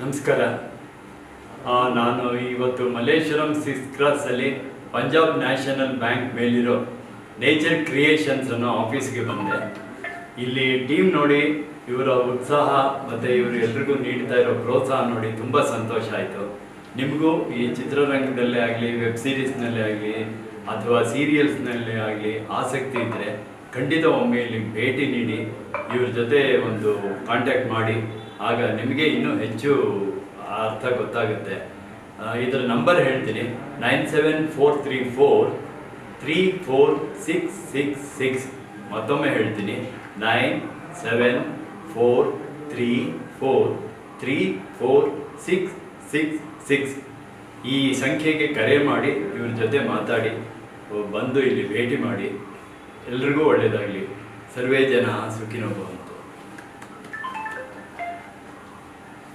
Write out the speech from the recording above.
ನಮಸ್ಕಾರ. ನಾನು ಇವತ್ತು ಮಲ್ಲೇಶ್ವರಂ 6 ಕ್ರಾಸಲ್ಲಿ ಪಂಜಾಬ್ ನ್ಯಾಷನಲ್ ಬ್ಯಾಂಕ್ ಮೇಲಿರೋ ನೇಚರ್ ಕ್ರಿಯೇಷನ್ಸ್ ಅನ್ನೋ ಆಫೀಸ್ಗೆ ಬಂದೆ. ಇಲ್ಲಿ ಟೀಮ್ ನೋಡಿ, ಇವರ ಉತ್ಸಾಹ ಮತ್ತು ಇವರು ಎಲ್ರಿಗೂ ನೀಡ್ತಾ ಇರೋ ಪ್ರೋತ್ಸಾಹ ನೋಡಿ ತುಂಬ ಸಂತೋಷ ಆಯಿತು. ನಿಮಗೂ ಈ ಚಿತ್ರರಂಗದಲ್ಲೇ ಆಗಲಿ, ವೆಬ್ ಸೀರೀಸ್ನಲ್ಲೇ ಆಗಲಿ ಅಥವಾ ಸೀರಿಯಲ್ಸ್ನಲ್ಲೇ ಆಗಲಿ ಆಸಕ್ತಿ ಇದ್ದರೆ ಖಂಡಿತ ಒಮ್ಮೆ ಇಲ್ಲಿ ಭೇಟಿ ನೀಡಿ ಇವ್ರ ಜೊತೆ ಒಂದು ಕಾಂಟ್ಯಾಕ್ಟ್ ಮಾಡಿ. ಆಗ ನಿಮಗೆ ಇನ್ನೂ ಹೆಚ್ಚು ಅರ್ಥ ಗೊತ್ತಾಗುತ್ತೆ. ಇದರ ನಂಬರ್ ಹೇಳ್ತೀನಿ, 9743434666. ಮತ್ತೊಮ್ಮೆ ಹೇಳ್ತೀನಿ, 9743434666. ಈ ಸಂಖ್ಯೆಗೆ ಕರೆ ಮಾಡಿ ಇವ್ರ ಜೊತೆ ಮಾತಾಡಿ, ಬಂದು ಇಲ್ಲಿ ಭೇಟಿ ಮಾಡಿ. ಎಲ್ರಿಗೂ ಒಳ್ಳೆಯದಾಗಲಿ. ಸರ್ವೇ ಜನ ಸುಖಿನೋ ಭವಂತು.